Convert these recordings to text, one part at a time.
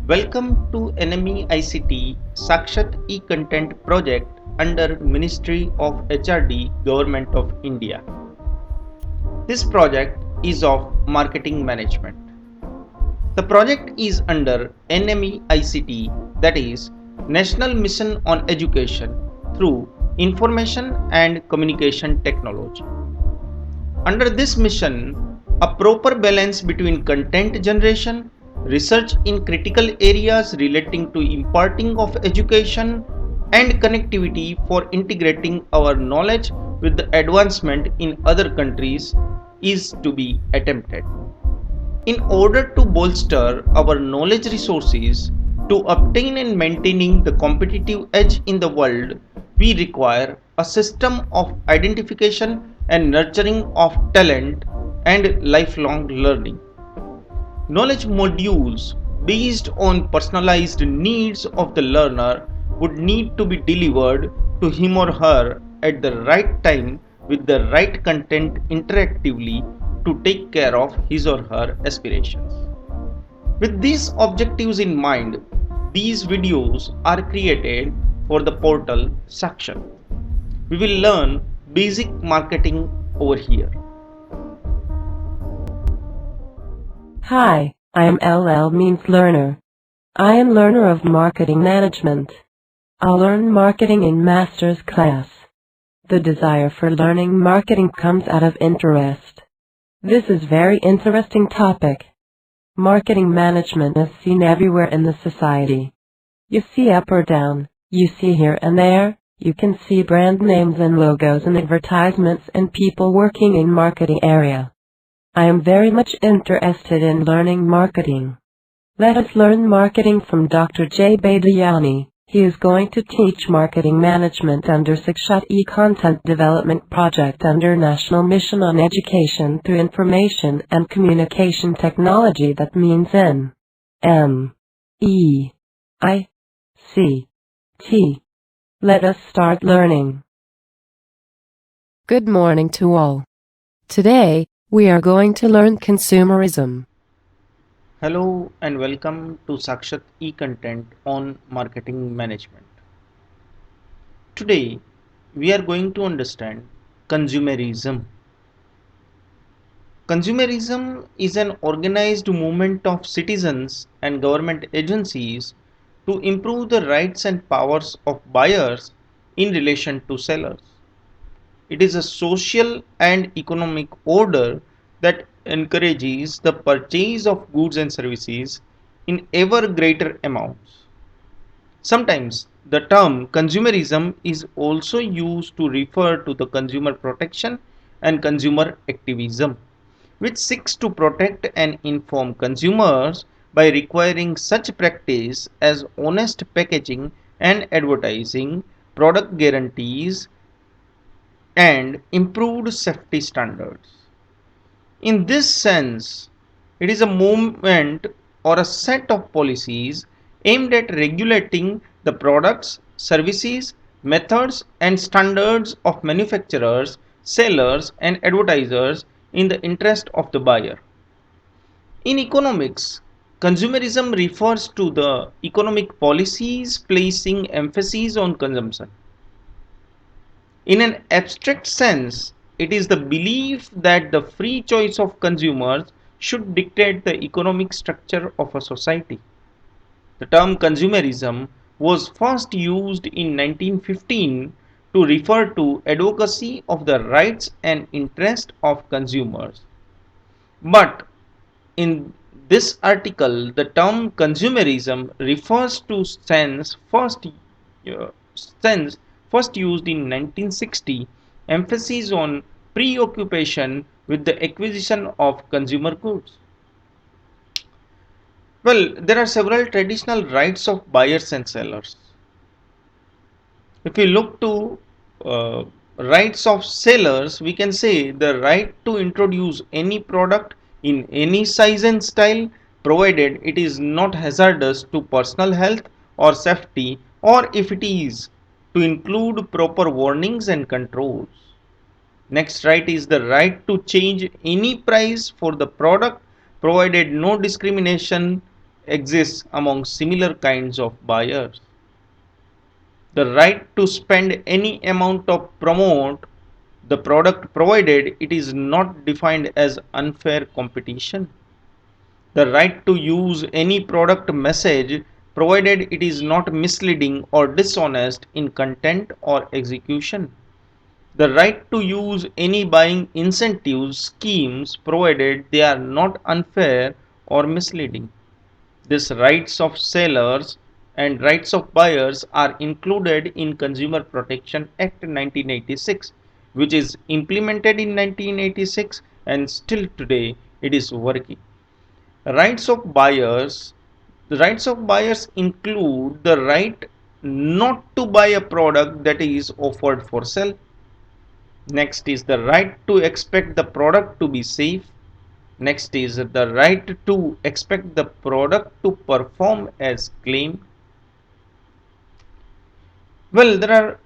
Welcome to NME ICT Sakshat e-content project under Ministry of HRD Government of India. This project is of marketing management. The project is under NME ICT, that is National Mission on Education through Information and Communication Technology. Under this mission, a proper balance between content generation, research in critical areas relating to imparting of education, and connectivity for integrating our knowledge with the advancement in other countries is to be attempted. In order to bolster our knowledge resources to obtain and maintaining the competitive edge in the world, we require a system of identification and nurturing of talent and lifelong learning. Knowledge modules based on personalized needs of the learner would need to be delivered to him or her at the right time with the right content interactively to take care of his or her aspirations. With these objectives in mind, these videos are created for the portal section. We will learn basic marketing over here. Hi, I am LL means learner. I am learner of marketing management. I'll learn marketing in master's class. The desire for learning marketing comes out of interest. This is very interesting topic. Marketing management is seen everywhere in the society. You see up or down, you see here and there, you can see brand names and logos and advertisements and people working in marketing area. I am very much interested in learning marketing. Let us learn marketing from Dr. Badiyani. He is going to teach marketing management under Sakshat e-content development project under National Mission on Education through Information and Communication Technology, that means NMEICT. Let us start learning. Good morning to all. Today, we are going to learn consumerism. Hello and welcome to Sakshat e-content on marketing management. Today we are going to understand consumerism. Consumerism is an organized movement of citizens and government agencies to improve the rights and powers of buyers in relation to sellers. It is a social and economic order that encourages the purchase of goods and services in ever greater amounts. Sometimes the term consumerism is also used to refer to the consumer protection and consumer activism, which seeks to protect and inform consumers by requiring such practice as honest packaging and advertising, product guarantees, and improved safety standards. In this sense, it is a movement or a set of policies aimed at regulating the products, services, methods, and standards of manufacturers, sellers, and advertisers in the interest of the buyer. In economics, consumerism refers to the economic policies placing emphasis on consumption. In an abstract sense, it is the belief that the free choice of consumers should dictate the economic structure of a society. The term consumerism was first used in 1915 to refer to advocacy of the rights and interest of consumers. But in this article, the term consumerism refers to uh, sense first used in 1960, emphasis on preoccupation with the acquisition of consumer goods. Well, there are several traditional rights of buyers and sellers. If we look to uh, rights of sellers, we can say the right to introduce any product in any size and style, provided it is not hazardous to personal health or safety, or if it is, to include proper warnings and controls. Next right is the right to change any price for the product, provided no discrimination exists among similar kinds of buyers. The right to spend any amount of promote the product provided it is not defined as unfair competition. The right to use any product message provided it is not misleading or dishonest in content or execution. The right to use any buying incentive schemes provided they are not unfair or misleading. These rights of sellers and rights of buyers are included in Consumer Protection Act 1986, which is implemented in 1986 and still today it is working. Rights of buyers. The rights of buyers include the right not to buy a product that is offered for sale. Next is the right to expect the product to be safe. Next is the right to expect the product to perform as claimed. Well, there are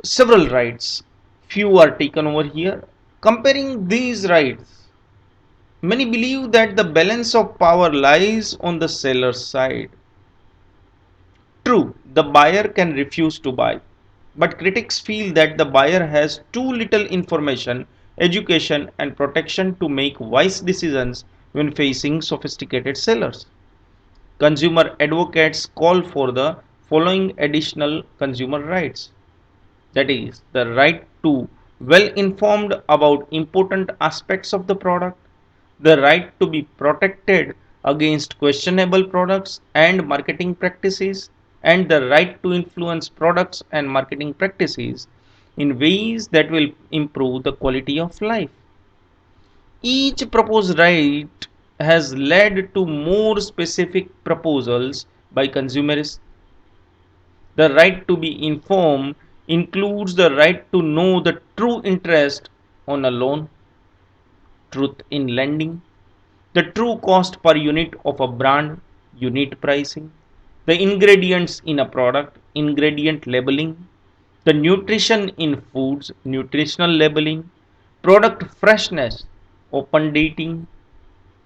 several rights. Few are taken over here. Comparing these rights, many believe that the balance of power lies on the seller's side. True, the buyer can refuse to buy, but critics feel that the buyer has too little information, education, and protection to make wise decisions when facing sophisticated sellers. Consumer advocates call for the following additional consumer rights, that is, the right to well informed about important aspects of the product, the right to be protected against questionable products and marketing practices, and the right to influence products and marketing practices in ways that will improve the quality of life. Each proposed right has led to more specific proposals by consumers. The right to be informed includes the right to know the true interest on a loan, truth in lending, the true cost per unit of a brand, unit pricing, the ingredients in a product, ingredient labeling, the nutrition in foods, nutritional labeling, product freshness, open dating,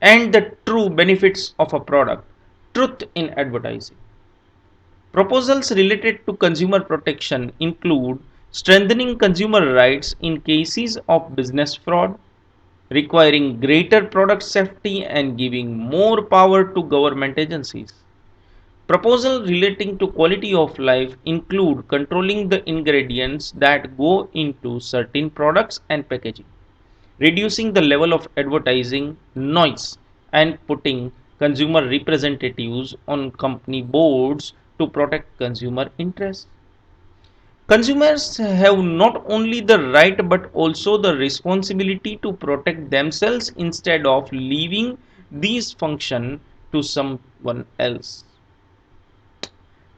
and the true benefits of a product, truth in advertising. Proposals related to consumer protection include strengthening consumer rights in cases of business fraud, requiring greater product safety and giving more power to government agencies. Proposals relating to quality of life include controlling the ingredients that go into certain products and packaging, reducing the level of advertising noise, and putting consumer representatives on company boards to protect consumer interests. Consumers have not only the right but also the responsibility to protect themselves instead of leaving these functions to someone else.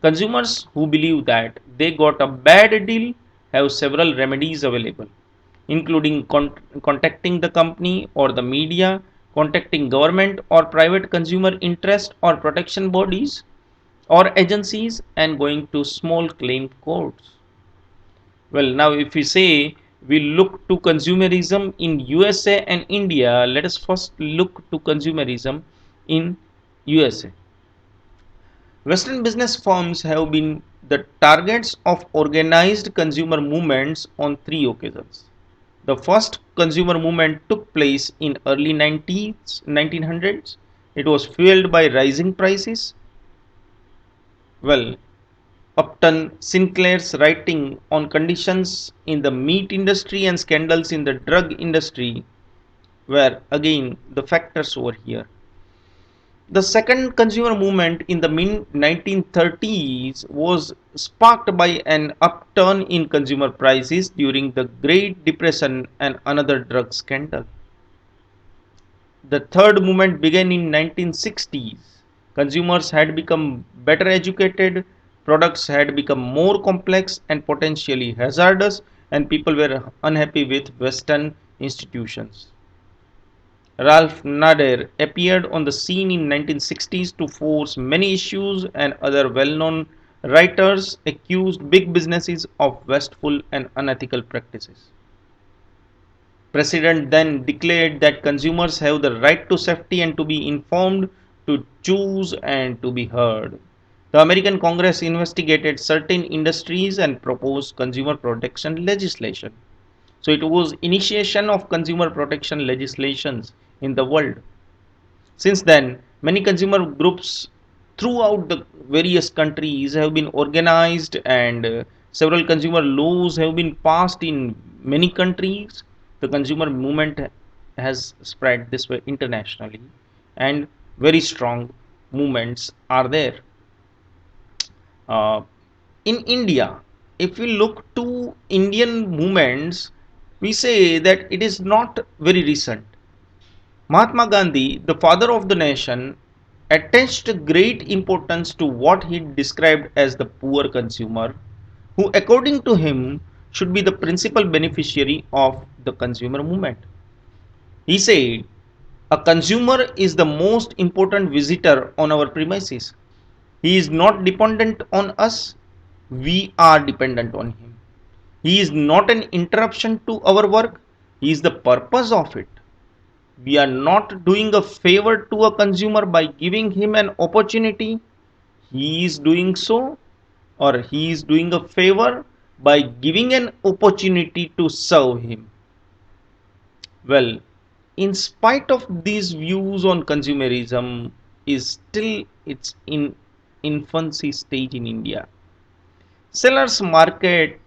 Consumers who believe that they got a bad deal have several remedies available, including contacting the company or the media, contacting government or private consumer interest or protection bodies or agencies, and going to small claim courts. Well, now if we say we look to consumerism in USA and India, let us first look to consumerism in USA. Western business firms have been the targets of organized consumer movements on three occasions. The first consumer movement took place in early 1900s. It was fueled by rising prices. Well, Upton Sinclair's writing on conditions in the meat industry and scandals in the drug industry were again the factors over here. The second consumer movement in the mid 1930s was sparked by an upturn in consumer prices during the Great Depression and another drug scandal. The third movement began in 1960s. Consumers had become better educated, products had become more complex and potentially hazardous, and people were unhappy with Western institutions. Ralph Nader appeared on the scene in 1960s to force many issues, and other well-known writers accused big businesses of wasteful and unethical practices. President then declared that consumers have the right to safety and to be informed to choose and to be heard. The American Congress investigated certain industries and proposed consumer protection legislation. So it was initiation of consumer protection legislations in the world. Since then, many consumer groups throughout the various countries have been organized, and several consumer laws have been passed in many countries. The consumer movement has spread this way internationally, and very strong movements are there. Uh, in India, if we look to Indian movements, we say that it is not very recent. Mahatma Gandhi, the father of the nation, attached great importance to what he described as the poor consumer, who, according to him, should be the principal beneficiary of the consumer movement. He said, a consumer is the most important visitor on our premises. He is not dependent on us, we are dependent on him. He is not an interruption to our work, he is the purpose of it. We are not doing a favor to a consumer by giving him an opportunity. He is doing so, or he is doing a favor by giving an opportunity to serve him. Well, in spite of these views on consumerism is still its in infancy stage in India. Sellers market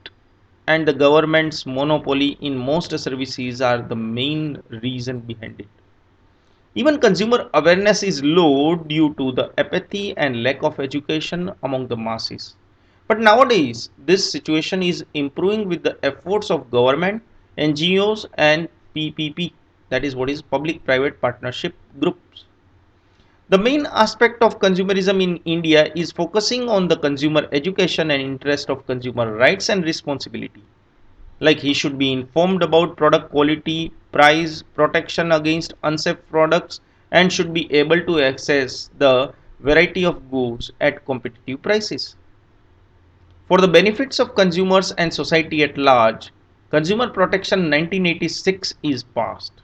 and the government's monopoly in most services are the main reason behind it. Even consumer awareness is low due to the apathy and lack of education among the masses. But nowadays, this situation is improving with the efforts of government, NGOs, and PPP, that is what is public private partnership groups. The main aspect of consumerism in India is focusing on the consumer education and interest of consumer rights and responsibility. Like he should be informed about product quality, price, protection against unsafe products, and should be able to access the variety of goods at competitive prices. For the benefits of consumers and society at large, Consumer Protection 1986 is passed.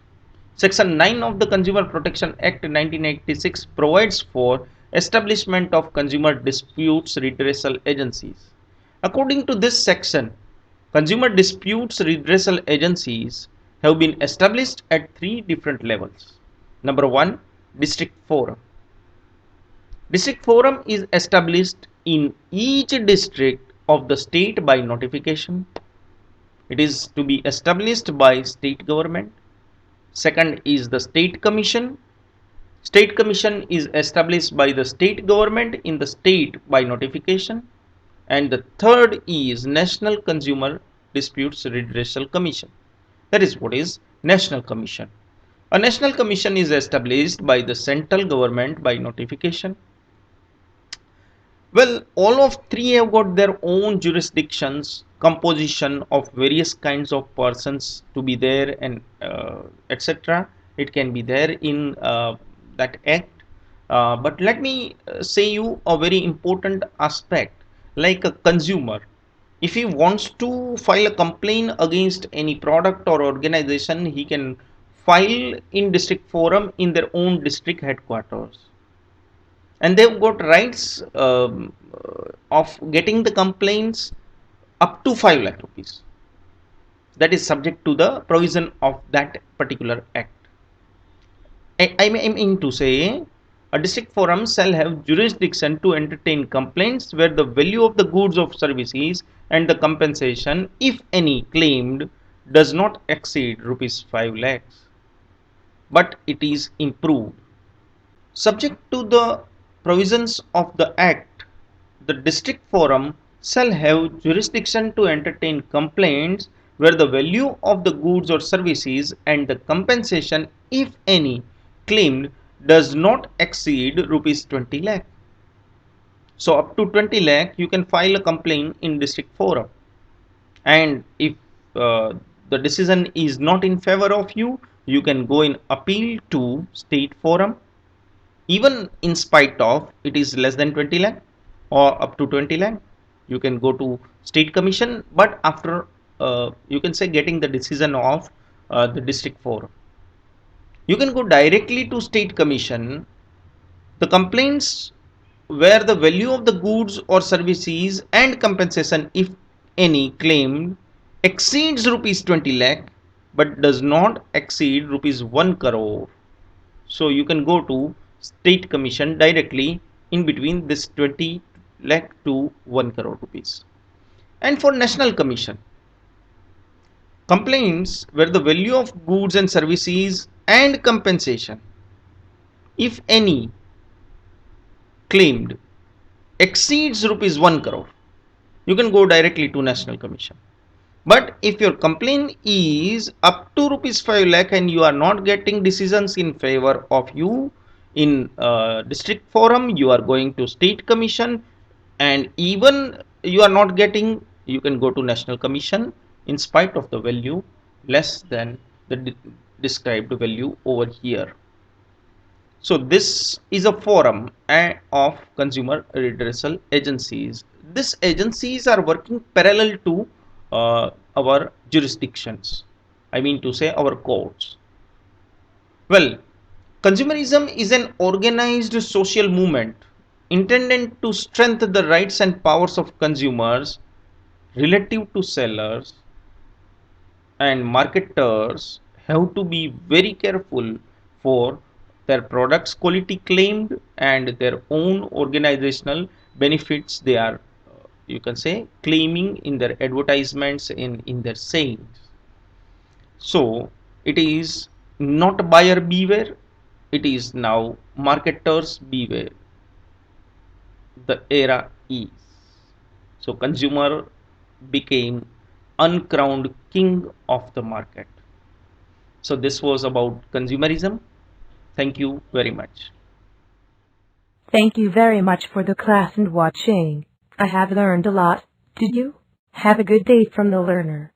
Section 9 of the Consumer Protection Act 1986 provides for establishment of consumer disputes redressal agencies. According to this section, consumer disputes redressal agencies have been established at three different levels. Number 1, district forum. District forum is established in each district of the state by notification. It is to be established by state government. Second is the state commission. State commission is established by the state government in the state by notification. And the third is National Consumer Disputes Redressal Commission. That is what is National Commission. A National Commission is established by the central government by notification. Well, all of three have got their own jurisdictions, composition of various kinds of persons to be there, and etc. It can be there in that act. But let me say you a very important aspect, like a consumer. If he wants to file a complaint against any product or organization, he can file in district forum in their own district headquarters, and they've got rights of getting the complaints up to 5 lakh rupees. That is subject to the provision of that particular act. I mean to say, a district forum shall have jurisdiction to entertain complaints where the value of the goods or services and the compensation, if any, claimed does not exceed rupees 5 lakhs, but it is improved. Subject to the provisions of the Act, the district forum shall have jurisdiction to entertain complaints where the value of the goods or services and the compensation, if any, claimed does not exceed rupees 20 lakh. So up to 20 lakh you can file a complaint in district forum, and if uh, the decision is not in favor of you, you can go in appeal to state forum. Even in spite of it is less than 20 lakh or up to 20 lakh, you can go to state commission, but after you can say getting the decision of the district forum. You can go directly to state commission The complaints where the value of the goods or services and compensation, if any, claimed exceeds rupees 20 lakh but does not exceed rupees 1 crore. So you can go to state commission directly in between this 20 lakh to 1 crore rupees. And for national commission, complaints where the value of goods and services and compensation, if any, claimed exceeds rupees 1 crore, you can go directly to national commission. But if your complaint is up to rupees 5 lakh and you are not getting decisions in favor of you in district forum, you are going to state commission, and even you are not getting, you can go to national commission in spite of the value less than the described value over here. So this is a forum of consumer redressal agencies. These agencies are working parallel to our jurisdictions. I mean to say our courts. Well, consumerism is an organized social movement intended to strengthen the rights and powers of consumers relative to sellers, and marketers have to be very careful for their products quality claimed and their own organizational benefits they are, you can say, claiming in their advertisements, in their sayings. So it is not buyer beware, it is now marketers beware. The era is. So consumer became uncrowned king of the market. So this was about consumerism. Thank you very much. Thank you very much for the class and watching. I have learned a lot. Did you? Have a good day from the learner.